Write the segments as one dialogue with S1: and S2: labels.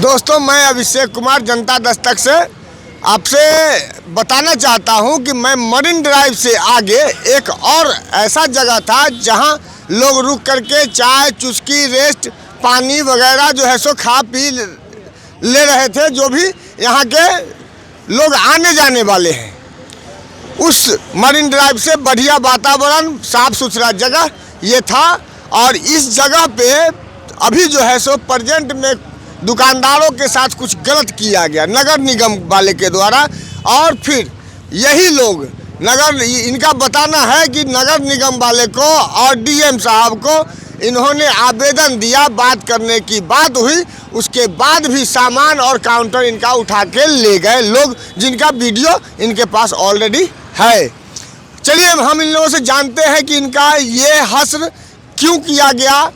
S1: दोस्तों, मैं अभिषेक कुमार जनता दस्तक से आपसे बताना चाहता हूं कि मैं मरीन ड्राइव से आगे एक और ऐसा जगह था जहां लोग रुक करके चाय, चुस्की, रेस्ट, पानी वगैरह जो है सो खा पी ले रहे थे। जो भी यहाँ के लोग आने जाने वाले हैं, उस मरीन ड्राइव से बढ़िया वातावरण, साफ सुथरा जगह ये था। और इस जगह पे अभी जो है सो प्रेजेंट में दुकानदारों के साथ कुछ गलत किया गया नगर निगम वाले के द्वारा। और फिर यही लोग इनका बताना है कि नगर निगम वाले को और डीएम साहब को इन्होंने आवेदन दिया, बात करने की बात हुई, उसके बाद भी सामान और काउंटर इनका उठा के ले गए लोग, जिनका वीडियो इनके पास ऑलरेडी है। चलिए हम इन लोगों से जानते हैं कि इनका ये हश्र क्यों किया गया,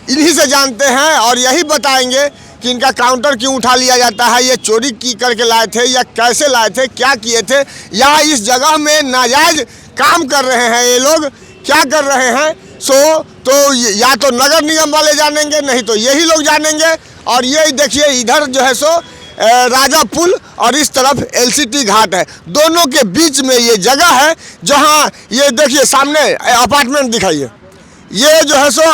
S1: इन्हीं से जानते हैं और यही बताएंगे कि इनका काउंटर क्यों उठा लिया जाता है, ये चोरी की करके लाए थे या कैसे लाए थे, क्या किए थे, या इस जगह में नाजायज काम कर रहे हैं ये लोग, क्या कर रहे हैं। तो या तो नगर निगम वाले जानेंगे, नहीं तो यही लोग जानेंगे। और ये देखिए इधर जो है सो राजा पुल और इस तरफ एलसीटी घाट है, दोनों के बीच में ये जगह है जहाँ ये देखिए सामने अपार्टमेंट दिखाइए, ये जो है सो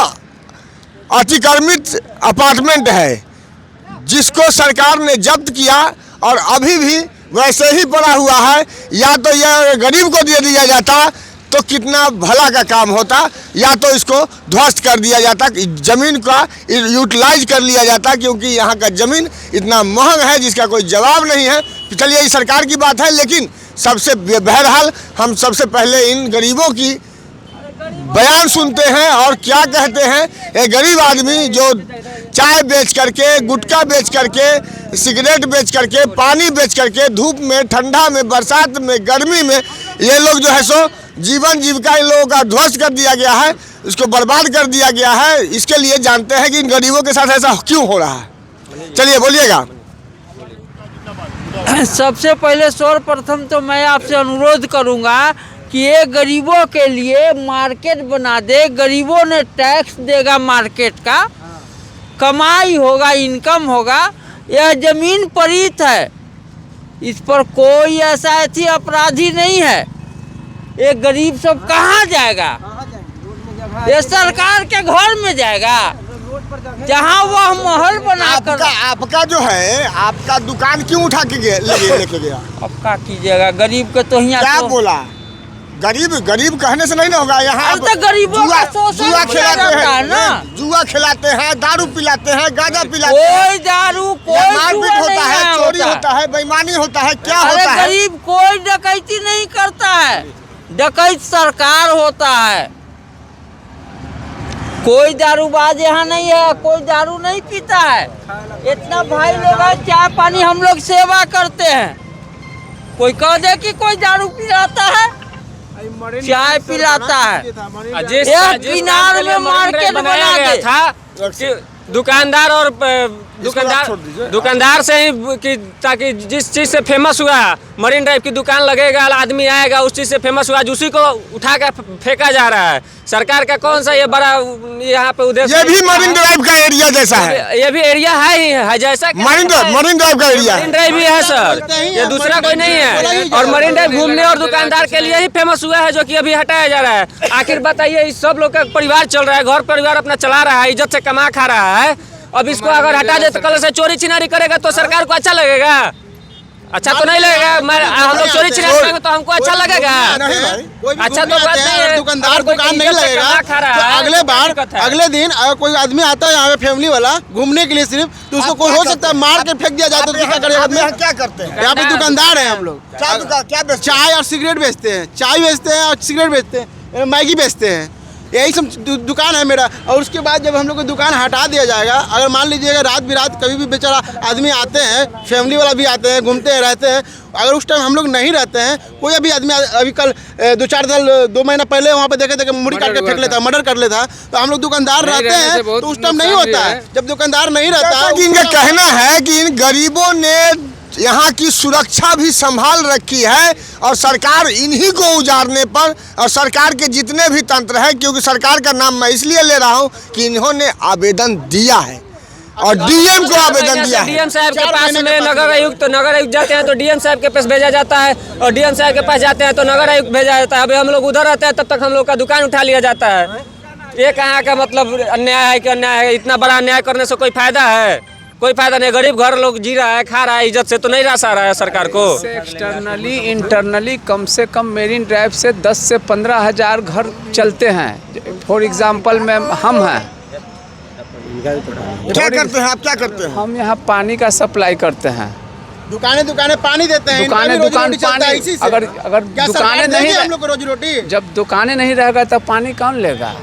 S1: अतिक्रमित अपार्टमेंट है जिसको सरकार ने जब्त किया और अभी भी वैसे ही पड़ा हुआ है। या तो यह गरीब को दे दिया जाता तो कितना भला का काम होता, या तो इसको ध्वस्त कर दिया जाता, ज़मीन का यूटिलाइज कर लिया जाता, क्योंकि यहाँ का ज़मीन इतना महंगा है जिसका कोई जवाब नहीं है। चलिए ये सरकार की बात है, लेकिन सबसे बहरहाल हम सबसे पहले इन गरीबों की बयान सुनते हैं और क्या कहते हैं। ये गरीब आदमी जो चाय बेच करके, गुटखा बेच करके, सिगरेट बेच करके, पानी बेच करके, धूप में, ठंडा में, बरसात में, गर्मी में ये लोग जो है सो जीवन जीविका इन लोगों का ध्वस्त कर दिया गया है, उसको बर्बाद कर दिया गया है। इसके लिए जानते हैं कि इन गरीबों के साथ ऐसा क्यों हो रहा है। चलिए बोलिएगा।
S2: सबसे पहले सर्वप्रथम तो मैं आपसे अनुरोध करूंगा कि ये गरीबों के लिए मार्केट बना दे। गरीबों ने टैक्स देगा, मार्केट का कमाई होगा, इनकम होगा। यह जमीन परीत है, इस पर कोई ऐसा ऐसी अपराधी नहीं है। ये गरीब सब कहाँ जाएगा? ये सरकार के घर में जाएगा जहाँ वह महल बनाकर।
S1: आपका जो है, आपका दुकान क्यों उठा के लेके गया?
S2: आपका कीजिएगा, गरीब के तो यहाँ
S1: क्या बोला? गरीब कहने से नहीं ना होगा। यहाँ
S2: तो गरीबों का
S1: जुआ खिलाते हैं ना, जुआ खिलाते हैं, दारू पिलाते हैं, गांजा पिलाते हैं,
S2: कोई दारू, कोई
S1: मारपीट होता है, चोरी होता है, बेईमानी होता है, क्या होता है?
S2: गरीब कोई डकैती नहीं करता है, डकैत सरकार होता है। कोई दारूबाज यहाँ नहीं है, कोई दारू नहीं पीता है। इतना भाई लोग चाय पानी हम लोग सेवा करते हैं। कोई कह दे कि कोई दारू पिलाता है, चाय पिलाता है। यह किनार में मार्केट बना गया था,
S3: दुकानदार और दुकानदार से ही कि ताकि जिस चीज़ से फेमस हुआ मरीन ड्राइव की दुकान लगेगा, आदमी आएगा, उस चीज़ से फेमस हुआ, उसी को उठा कर फेंका जा रहा है। सरकार का कौन सा ये बड़ा यहाँ पे उद्देश्य?
S1: ये भी मरीन ड्राइव का एरिया जैसा है,
S3: ये भी एरिया है ही है जैसा
S1: मरीन ड्राइव का एरिया।
S3: मरीन ड्राइव भी है सर, ये दूसरा कोई नहीं है। और मरीन ड्राइव घूमने और दुकानदार के लिए ही फेमस हुआ है, जो कि अभी हटाया जा रहा है। आखिर बताइए, इस सब लोग का परिवार चल रहा है, घर परिवार अपना चला रहा है, इज्जत से कमा खा रहा है। अब इसको अगर हटा दे तो कल से चोरी चिनारी करेगा तो सरकार को अच्छा लगेगा? अच्छा तो नहीं लगेगा। हम लोग चोरी चिनारी करेंगे तो हमको अच्छा लगेगा? अच्छा तो बात नहीं है।
S4: दुकानदार दुकान नहीं लगेगा तो अगले दिन अगर कोई आदमी आता है यहाँ पे फैमिली वाला घूमने के लिए सिर्फ, तो उसको कोई हो सकता है मार के फेंक दिया जाए तो क्या करेगा?
S1: क्या करते हैं?
S4: यहाँ पे दुकानदार है, हम लोग
S1: क्या
S4: चाय और सिगरेट बेचते हैं, चाय बेचते हैं और सिगरेट बेचते हैं, मैगी बेचते हैं, यही सब दुकान है मेरा। और उसके बाद जब हम लोग को दुकान हटा दिया जाएगा, अगर मान लीजिएगा रात बिरात कभी भी बेचारा आदमी आते हैं, फैमिली वाला भी आते हैं, घूमते हैं, रहते हैं, अगर उस टाइम हम लोग नहीं रहते हैं, कोई अभी आदमी अभी कल 2 महीना पहले वहाँ पे देखे थे कि मुड़ी काट के फेंक लेता, मर्डर कर लेता, तो हम लोग दुकानदार रहते हैं तो उस टाइम नहीं होता है। जब दुकानदार नहीं रहता,
S1: इनका कहना है कि इन गरीबों ने यहाँ की सुरक्षा भी संभाल रखी है और सरकार इन्हीं को उजाड़ने पर, और सरकार के जितने भी तंत्र हैं, क्योंकि सरकार का नाम मैं इसलिए ले रहा हूँ कि इन्होंने आवेदन दिया है, और डीएम को आवेदन दिया है।
S3: डीएम साहब के पास में नगर आयुक्त जाते हैं तो डीएम साहब के पास भेजा जाता है, और डीएम साहब के पास जाते हैं तो नगर आयुक्त भेजा जाता है। अभी हम लोग उधर रहते हैं तब तक हम लोग का दुकान उठा लिया जाता है। ये कहाँ का मतलब अन्याय है कि अन्याय है? इतना बड़ा अन्याय करने से कोई फायदा है? कोई फायदा नहीं। गरीब घर लोग जी रहा है, खा रहा है, इज्जत से तो नहीं रह रहा है सरकार को।
S5: एक्सटर्नली इंटरनली कम से कम मेरीन ड्राइव से 10 से 15 हज़ार घर चलते हैं। फॉर एग्जांपल में हम हैं,
S1: क्या करते हैं आप, क्या करते हैं?
S5: हम यहाँ पानी का सप्लाई करते हैं।
S4: दुकानें पानी देते हैं,
S5: दुकानें पानी, अगर दुकानें नहीं,
S4: हम लोग को रोजी रोटी।
S5: जब दुकानें नहीं रहेगा तब पानी कौन लेगा?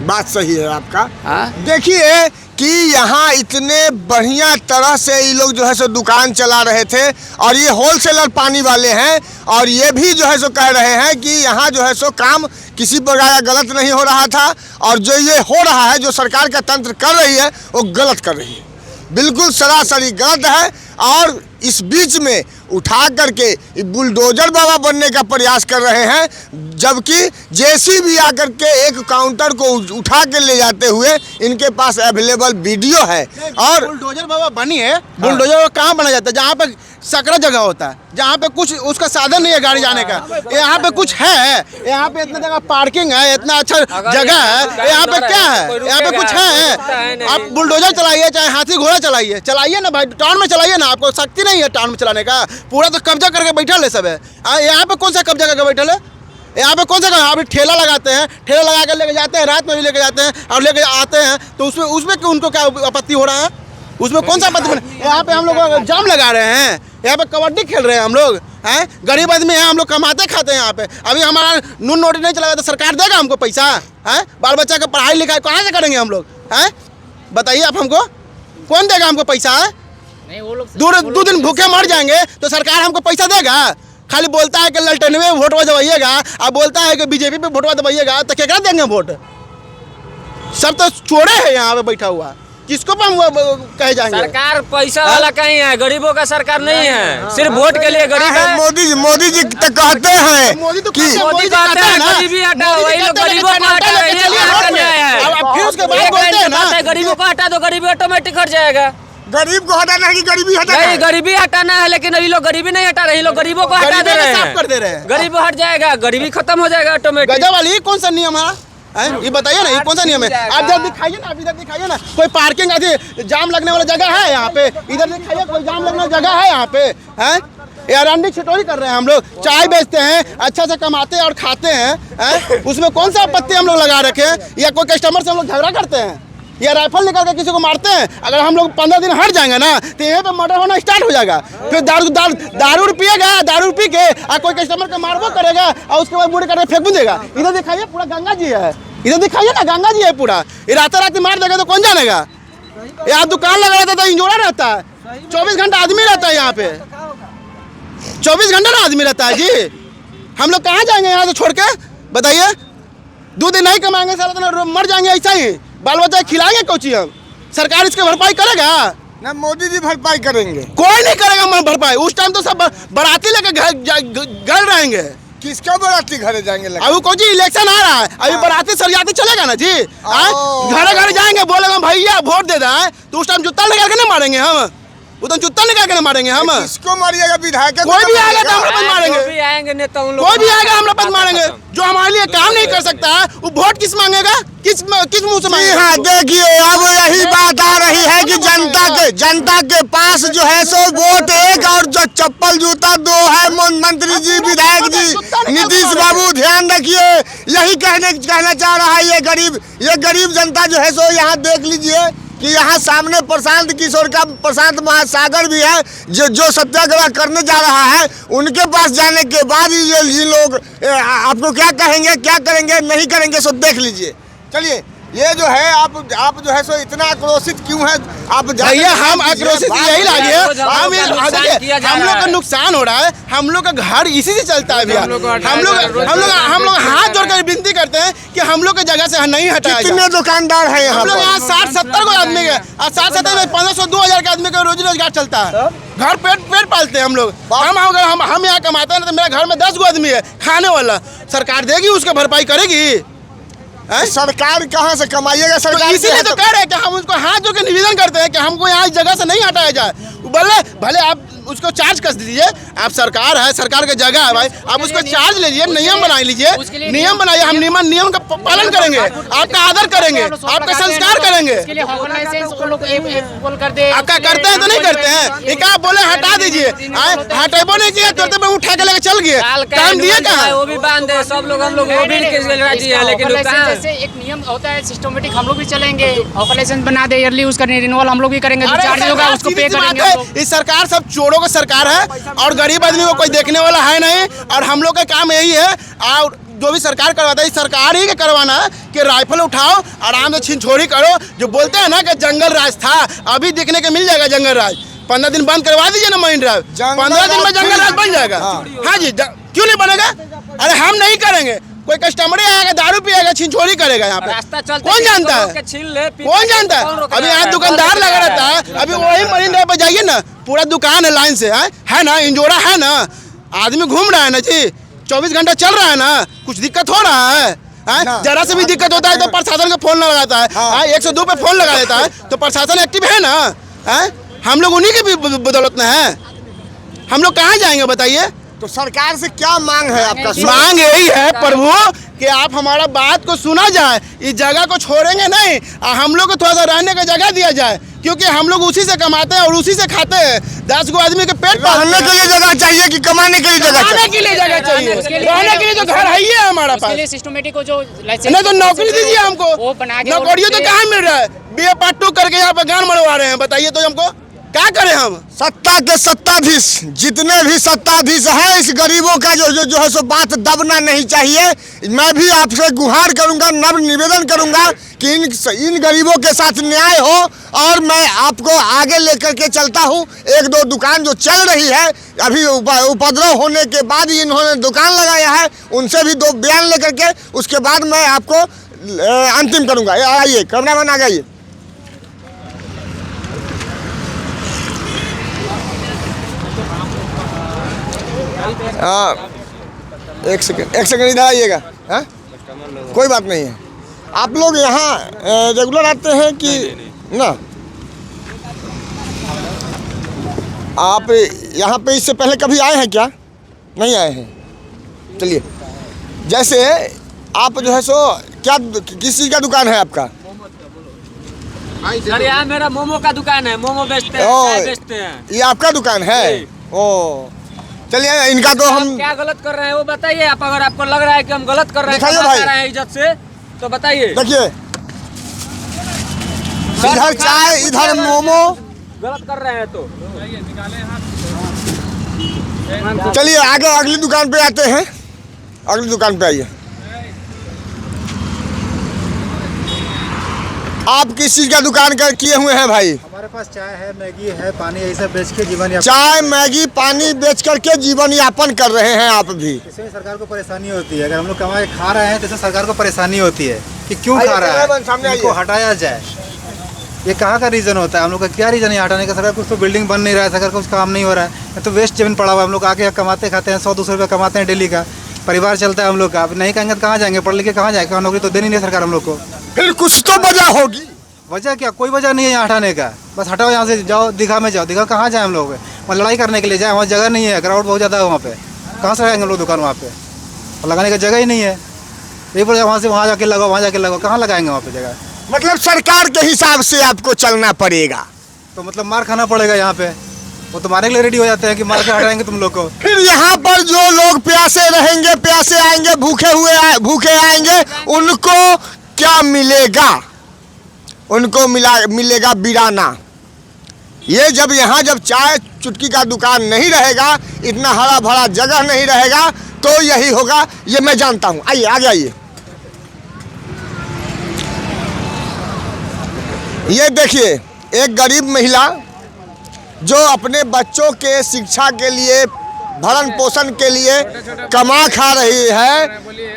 S1: बात सही है आपका।
S5: हाँ?
S1: देखिए कि यहाँ इतने बढ़िया तरह से ये लोग जो है सो दुकान चला रहे थे, और ये होलसेलर पानी वाले हैं, और ये भी जो है सो कह रहे हैं कि यहाँ जो है सो काम किसी प्रकार का गलत नहीं हो रहा था, और जो ये हो रहा है, जो सरकार का तंत्र कर रही है, वो गलत कर रही है, बिल्कुल सरासरी गलत है। और इस बीच में उठा करके बुलडोजर बाबा बनने का प्रयास कर रहे हैं, जबकि जेसीबी आकर के एक काउंटर को उठा के ले जाते हुए इनके पास अवेलेबल वीडियो है। और
S4: बुलडोजर बाबा बनी है। बुलडोजर बाबा कहाँ बना जाता है? जहाँ पे सकरा जगह होता है, जहाँ पे कुछ उसका साधन नहीं है गाड़ी जाने का। यहाँ पे कुछ है, यहाँ पे इतना जगह पार्किंग है, इतना अच्छा जगह है, यहाँ पे क्या है? यहाँ पे कुछ है? आप बुलडोजर चलाइए, चाहे हाथी घोड़ा चलाइए ना भाई, टाउन में चलाइए ना। आपको शक्ति नहीं है टाउन में चलाने का, पूरा तो कब्जा करके बैठल है सब है। यहाँ पे कौन सा कब्जा करके बैठल है? यहाँ पे कौन सा अभी ठेला लगाते हैं, ठेला लगा कर लेके जाते हैं, रात में भी लेके जाते हैं और लेके आते हैं, तो उसमें उनको क्या आपत्ति हो रहा है? उसमें कौन सा आपत्ति? यहाँ पे हम लोग जाम लगा रहे हैं, यहाँ पे कबड्डी खेल रहे हैं हम लोग हैं। गरीब आदमी हैं, हम लोग कमाते खाते हैं यहाँ पे। अभी हमारा नून नोटी नहीं चला तो सरकार देगा हमको पैसा? है बाल बच्चा का पढ़ाई लिखाई कहाँ से करेंगे हम लोग? हैं बताइए आप हमको, कौन देगा हमको पैसा? है 2 दिन भूखे मर जाएंगे तो सरकार हमको पैसा देगा? खाली बोलता है कि ललटेन में वोट दबाइएगा, अब बोलता है कि बीजेपी पे वोट दबाइएगा, तो क्या देंगे वोट? सब तो चोरे हैं यहाँ पे बैठा हुआ, किसको हम कहे जाएंगे?
S3: सरकार पैसा वाला कहीं है, गरीबों का सरकार नहीं है। सिर्फ वोट के लिए गरीब है।
S1: मोदी जी तो कहते हैं
S4: मोदी तो
S1: कि
S3: मोदी कहते हैं गरीबी हटाओ, वही लोग गरीबों को हटा रहे हैं।
S4: फिर उसके बाद बोलते हैं ना
S3: गरीबों को हटा दो, गरीबी ऑटोमेटिक हट जाएगा।
S1: गरीब को हटाना है कि गरीबी हटाना है?
S3: गरीबी हटाना है, लेकिन अभी लोग गरीबी नहीं हटा रहे, लोग गरीबों को हटा दे रहे हैं,
S4: कर दे रहे हैं।
S3: गरीब हट जाएगा, गरीबी खत्म हो जाएगा ऑटोमेटिक।
S4: गजब वाली कौन सा नियम है? ये बताइए ना, ये कौन सा नियम है? आप इधर दिखाइए ना, आप इधर दिखाइए ना, कोई पार्किंग आदि जाम लगने वाला जगह है यहाँ पे? इधर दिखाइए, कोई जाम लगने वाला जगह है यहाँ पे? हैं यार अंडी छिटोरी कर रहे हैं हम लोग, चाय बेचते हैं, अच्छा से कमाते हैं और खाते हैं। उसमें कौन सा आपत्ति हम लोग लगा रखे हैं? या कोई कस्टमर से हम लोग झगड़ा करते हैं या राइफल निकाल के किसी को मारते हैं? अगर हम लोग 15 दिन हट जाएंगे ना तो यहाँ पे मर्डर होना स्टार्ट हो जाएगा। फिर दारू पिएगा, दारू पी के और कोई कस्टमर का मारबो करेगा और उसके बाद मुड़े करके फेंक देगा। इधर दिखाइए, पूरा गंगा जी है, इधर दिखाइए ना, गंगा जी है पूरा। ये रात मार देगा तो कौन जानेगा? यहाँ दुकान लगा रहता था, इंजोड़ा रहता है, 24 घंटा आदमी रहता है यहाँ पे, 24 घंटा ना आदमी रहता है जी। हम लोग कहाँ जाएंगे यहाँ से छोड़ के? बताइए, 2 दिन नहीं कमाएंगे सारा दिन मर जाएंगे ऐसा ही। बाल बच्चा खिलाएंगे कोची हम? सरकार इसकी भरपाई करेगा
S1: ना? मोदी जी भरपाई करेंगे?
S4: कोई नहीं करेगा भरपाई। उस टाइम तो सब बाराती लेके घर रहेंगे।
S1: किसका बाराती घरे जाएंगे?
S4: अभी कोई इलेक्शन आ रहा है, अभी बाराती सरियाती चलेगा ना जी। घर घर जाएंगे, बोलेगा भैया वोट दे दें, तो उस टाइम जूता निकाल के नहीं मारेंगे हम? उधर जूता निकाल के नहीं मारेंगे हम?
S1: किसको मारिएगा? विधायक
S4: कोई भी आएगा तो हम लोग मारेंगे,
S3: कोई भी आएंगे नेता उन लोग,
S4: कोई भी आएगा हम लोग मारेंगे। जो हमारे लिए काम नहीं कर सकता है वो वोट किस मांगेगा? किस मुंह से मांगेगा?
S1: हाँ देखिए, अब यही बात आ रही है कि जनता के पास जो है सो वोट एक और जो चप्पल जूता 2 है। मंत्री जी, विधायक जी, नीतीश बाबू ध्यान रखिए, यही कहना चाह रहा है ये गरीब जनता जो है सो। यहाँ देख लीजिए कि यहाँ सामने प्रशांत किशोर का प्रशांत महासागर भी है, जो सत्याग्रह करने जा रहा है। उनके पास जाने के बाद ये लोग आपको क्या कहेंगे, क्या करेंगे, नहीं करेंगे, सो देख लीजिए। चलिए, ये जो है आप जो है सो इतना आक्रोशित क्यों है? आप
S4: भैया हम आक्रोशित यही लागे, हम लोग का नुकसान हो रहा है, हम लोग का घर इसी से चलता है भैया। हम लोग हाथ जोड़कर विनती करते हैं कि हम लोग की जगह से नहीं हटाया।
S1: कितने दुकानदार हैं
S4: हम लोग यहाँ 60-70 को आदमी के, 60-70 में 1500-2000 के आदमी का रोजी रोजगार चलता है। घर पेट पालते हैं हम लोग। हम यहाँ कमाते हैं तो मेरे घर में 10 गो आदमी है खाने वाला, सरकार देगी उसका भरपाई करेगी? हैं?
S1: सरकार कहाँ से कमाइएगा?
S4: तो
S1: सरकार
S4: इसीलिए तो कह रहे हैं कि हम उसको हाथ जोड़ के निवेदन करते हैं कि हमको यहाँ इस जगह से नहीं हटाया जाए। भले भले आप उसको चार्ज कर दीजिए, आप सरकार है, सरकार की जगह है भाई, आप उसको चार्ज लीजिए, नियम बना लीजिए, नियम बनाइए, हम नियम का पालन करेंगे, आपका आदर करेंगे, आपका संस्कार करेंगे। आपका करते हैं तो नहीं करते हैं? एक आप बोले हटा दीजिए, हटेबो नहीं चाहिए, तुरंत में उठा के लेके चल गए, टाइम दिए कहाँ?
S3: वो भी बांध दे, सब लोग हम लोग वो भी राजी है, लेकिन
S6: जैसे एक नियम होता है सिस्टमेटिक, हम लोग भी चलेंगे और लाइसेंस बना दे ईयरली, उसका रिन्यूअल हम लोग भी करेंगे, जो चार्ज होगा उसको पे करेंगे हम लोग।
S4: इस सरकार सब चोरों का सरकार है और गरीब आदमी को कोई देखने वाला है नहीं, और हम लोग का काम यही है, और जो भी सरकार करवाता है सरकार ही के करवाना है कि राइफल उठाओ, आराम से छिनछोरी करो। जो बोलते हैं ना कि जंगल राज था, अभी देखने के मिल जाएगा जंगल राज। 15 दिन बंद करवा दीजिए ना मरीन ड्राइव, 15 दिन में जंगल राज बन जाएगा। हाँ जी, क्यों नहीं बनेगा? अरे हम नहीं करेंगे, कोई कस्टमर आएगा, दारू पिएगा, छिनछोरी करेगा यहाँ पे, कौन जानता है? कौन जानता है? अभी यहाँ दुकानदार लगा रहता है, अभी वही मरीन ड्राइव पे जाइए ना, पूरा दुकान है लाइन से, है ना, इंजोरा है ना, आदमी घूम रहा है ना जी, 24 घंटा चल रहा है ना, कुछ दिक्कत हो रहा है? जरा से भी दिक्कत होता है तो प्रशासन का फोन लगाता है, 102 पे फोन लगा देता है, तो प्रशासन एक्टिव है ना? हम लोग उन्हीं की भी बदौलत में है, हम लोग कहाँ जाएंगे बताइए?
S1: तो सरकार से क्या मांग है आपका?
S4: मांग यही है प्रभु कि आप हमारा बात को सुना जाए, इस जगह को छोड़ेंगे नहीं, हम लोग को थोड़ा सा रहने का जगह दिया जाए, क्योंकि हम लोग उसी से कमाते हैं और उसी से खाते हैं। 10 गो आदमी के पेट
S1: रहने के लिए जगह चाहिए कि कमाने के लिए जगह
S4: खाने के लिए जगह चाहिए? रहने के लिए तो घर है ही है हमारा पास,
S6: सिस्टमेटिक को जो
S4: नहीं तो नौकरी दीजिए हमको। नौकरियों तो कहाँ मिल रहा है? BA Part 2 करके यहाँ पे गान मरवा रहे हैं, बताइए तो हमको क्या करें हम?
S1: सत्ता के सत्ताधीश, जितने भी सत्ताधीश हैं, इस गरीबों का जो है सो बात दबना नहीं चाहिए। मैं भी आपसे गुहार करूंगा, नव निवेदन करूंगा कि इन गरीबों के साथ न्याय हो, और मैं आपको आगे लेकर के चलता हूं। 1-2 दुकान जो चल रही है, अभी उपद्रव होने के बाद इन्होंने दुकान लगाया है, उनसे भी 2 बयान लेकर के उसके बाद मैं आपको अंतिम करूंगा। आइए कैमरामैन आ जाइए। एक सेकंड इधर आइएगा। कोई बात नहीं है। आप लोग यहाँ रेगुलर आते हैं कि ना? आप यहाँ पे इससे पहले कभी आए हैं क्या? नहीं आए हैं। चलिए, जैसे आप जो है सो क्या, किस चीज़ का दुकान है आपका?
S3: सर यहाँ मेरा मोमो का दुकान है, मोमो बेचते हैं, चाय बेचते हैं।
S1: ये आपका दुकान है? ओ, चलिए, इनका तो हम
S3: क्या गलत कर रहे हैं वो बताइए। आप अगर आपको लग रहा है कि हम गलत कर रहे हैं इज्जत से, तो बताइए।
S1: देखिए, इधर चाय, इधर मोमो,
S3: गलत कर रहे हैं तो
S1: चलिए आगे अगली दुकान पे आते हैं। अगली दुकान पे आइए। आप किस चीज़ का दुकान किए हुए हैं भाई?
S7: हमारे पास चाय है, मैगी है, पानी, यही सब बेच के जीवन यापन।
S1: चाय, मैगी, पानी बेच करके जीवन यापन कर रहे हैं आप भी?
S7: इसमें सरकार को परेशानी होती है, अगर हम लोग कमा के खा रहे हैं तो इसमें सरकार को परेशानी होती है कि क्यों खा रहा है, इनको हटाया जाए। ये कहाँ का रीज़न होता है? हम लोग का क्या रीज़न है हटाने का? सरकार कुछ तो बिल्डिंग बन नहीं रहा है, सरकार को कुछ काम नहीं हो रहा है, तो वेस्ट जमीन पड़ा हुआ है। हम लोग आके कमाते खाते हैं, 100-200 रुपये कमाते हैं डेली का, परिवार चलता है हम लोग का। अब नहीं कहेंगे तो कहाँ जाएंगे? पढ़ लिख के कहाँ जाएंगे? नौकरी तो दे नहीं सरकार हम लोग को।
S1: फिर कुछ तो वजह होगी।
S7: वजह क्या? कोई वजह नहीं है यहाँ हटाने का। बस हटाओ यहाँ से, जाओ दीघा में जाओ। दीघा कहाँ जाए हम लोग? वहाँ लड़ाई करने के लिए जाए, वहाँ जगह नहीं है, क्राउड बहुत ज़्यादा है वहाँ पे। कहाँ से लगाएंगे हम लोग दुकान वहाँ पे? और लगाने का जगह ही नहीं है। यही पर वहाँ से वहाँ जाके लगाओ, वहाँ जाके लगाओ, कहाँ लगाएंगे वहाँ पे जगह?
S1: मतलब सरकार के हिसाब से आपको चलना पड़ेगा।
S7: तो मतलब मार खाना पड़ेगा यहाँ पे। वो तो मारने के लिए रेडी हो जाते हैं कि मार के हटाएंगे तुम लोग को।
S1: फिर यहाँ पर जो लोग प्यासे रहेंगे, प्यासे आएंगे, भूखे आएंगे, उनको क्या मिलेगा? उनको मिलेगा बिराना। ये जब यहाँ जब चाय चुटकी का दुकान नहीं रहेगा, इतना हरा भरा जगह नहीं रहेगा, तो यही होगा। ये मैं जानता हूँ। आइए आगे आइए। ये देखिए, एक गरीब महिला जो अपने बच्चों के शिक्षा के लिए, भरण पोषण के लिए कमा खा रही है,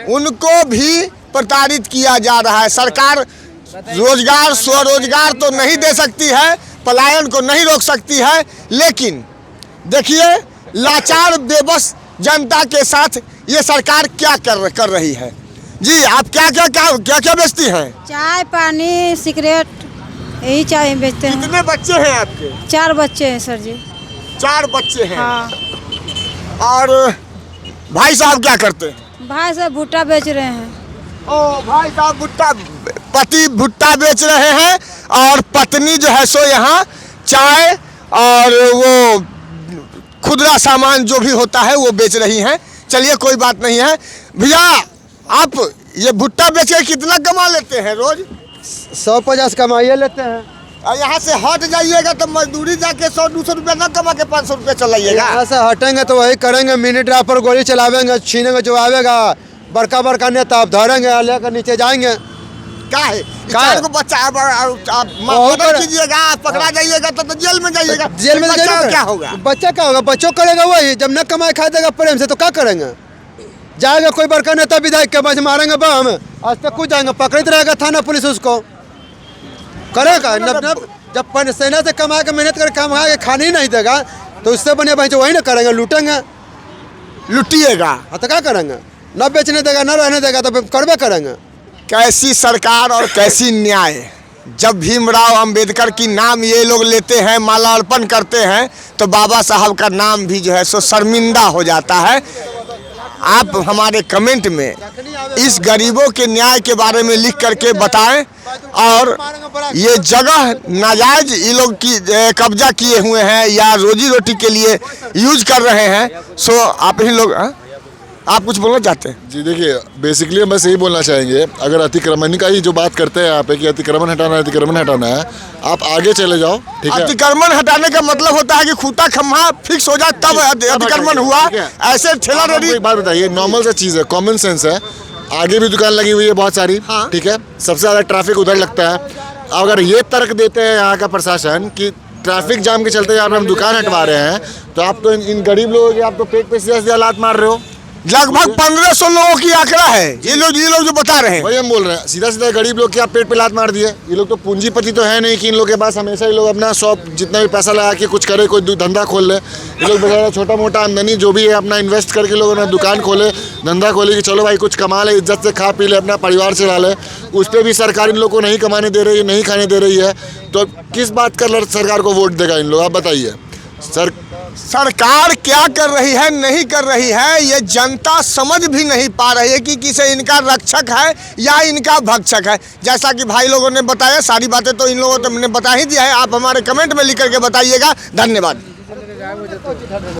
S1: उनको भी प्रताड़ित किया जा रहा है। सरकार रोजगार, स्वरोजगार तो नहीं दे सकती है, पलायन को नहीं रोक सकती है, लेकिन देखिए लाचार बेबस जनता के साथ ये सरकार क्या कर रही है। जी आप क्या बेचती हैं?
S8: चाय पानी सिगरेट यही चाय बेचते हैं।
S1: कितने बच्चे हैं आपके?
S8: 4 बच्चे हैं सर जी।
S1: 4 बच्चे हैं।
S8: हाँ।
S1: और भाई साहब क्या करते हैं?
S8: भाई साहब भुट्टा बेच रहे हैं।
S1: ओ भाई साहब पति भुट्टा बेच रहे हैं और पत्नी जो है सो यहाँ चाय और वो खुदरा सामान जो भी होता है वो बेच रही हैं। चलिए कोई बात नहीं है। भैया आप ये भुट्टा बेच के कितना कमा लेते हैं रोज?
S9: 150 कमाइए लेते हैं।
S1: और यहाँ से हट जाइएगा तो मजदूरी जाके 100-200 रुपया न कमा के 500 रुपया चलाइएगा।
S9: यहाँ से हटेंगे तो वही करेंगे, मिनी ड्राइव पर गोली चलावेंगे, छीनेंगे जो आवेगा, बड़का नेता आप धरेंगे लेकर नीचे जाएंगे।
S1: क्या है?
S9: क्या है?
S1: को बच्चा आप मर्डर कीजिएगा, आप पकड़ा जाइएगा तो जेल में जाइएगा।
S9: जेल में
S1: बच्चा क्या होगा?
S9: बच्चा क्या होगा? बच्चों करेगा वही, जब न कमाए खा देगा प्रेम से तो क्या करेंगे? जाएगा कोई बड़का नेता विधायक के बस मारेंगे बम, आज तक कुछ जाएंगे, पकड़ते रहेगा थाना पुलिस उसको करेगा। जब सेना से कमा के मेहनत कर कमा के खाने ही नहीं देगा तो उससे बने भाई वही ना करेंगे, लूटेंगे,
S1: लुटिएगा।
S9: हाँ तो क्या करेंगे? न बेचने देगा न रहने देगा तो करबे करेंगे।
S1: कैसी सरकार और कैसी न्याय। जब भीमराव अंबेडकर की नाम ये लोग लेते हैं, माल्यार्पण करते हैं तो बाबा साहब का नाम भी जो है सो शर्मिंदा हो जाता है। आप हमारे कमेंट में इस गरीबों के न्याय के बारे में लिख करके बताएं और ये जगह नाजायज ये लोग की कब्जा किए हुए हैं या रोजी रोटी के लिए यूज कर रहे हैं। सो आप ही लोग आप कुछ बोलना चाहते हैं?
S10: जी देखिए, बेसिकली हम बस यही बोलना चाहेंगे, अगर अतिक्रमण का ही जो बात करते हैं यहाँ पे कि अतिक्रमण हटाना है, आप आगे चले जाओ, ठीक है।
S1: अतिक्रमण हटाने का मतलब होता है कि खूंटा खम्भा फिक्स हो जाए तब अतिक्रमण हुआ। ऐसे ठेला रेडी।
S10: एक बात बताइए, नॉर्मल सा चीज़ है, कॉमन सेंस है। आगे भी दुकान लगी हुई है बहुत सारी, ठीक है, सबसे ज़्यादा ट्रैफिक उधर लगता है। अगर ये तर्क देते हैं यहाँ का प्रशासन कि ट्रैफिक जाम के चलते यहाँ पर हम दुकान हटवा रहे हैं, तो आप तो इन गरीब लोगों के आप तो पेट पे सीधा लात मार रहे हो।
S1: लगभग 1500 लोगों की आंकड़ा है ये लोग जो बता रहे हैं।
S10: वही हम बोल रहे हैं, सीधा गरीब लोग के आप पेट पे लात मार दिए। ये लोग तो पूंजीपति तो है नहीं कि इन लोग के पास हमेशा ही लोग अपना शॉप जितना भी पैसा लगा के कुछ करे, कोई धंधा खोल ले। ये लोग बेचारा छोटा मोटा आमदनी जो भी है अपना इन्वेस्ट करके लोग अपना दुकान खोले, धंधा खोले कि चलो भाई कुछ कमा ले, इज्जत से खा पी ले, अपना परिवार चला ले। उस पर भी सरकार इन लोग को नहीं कमाने दे रही है, नहीं खाने दे रही है, तो किस बात का सरकार को वोट देगा इन लोग? आप बताइए।
S1: सरकार क्या कर रही है, नहीं कर रही है, ये जनता समझ भी नहीं पा रही है कि किसे इनका रक्षक है या इनका भक्षक है। जैसा कि भाई लोगों ने बताया, सारी बातें तो इन लोगों ने बता ही दिया है। आप हमारे कमेंट में लिख करके बताइएगा। धन्यवाद।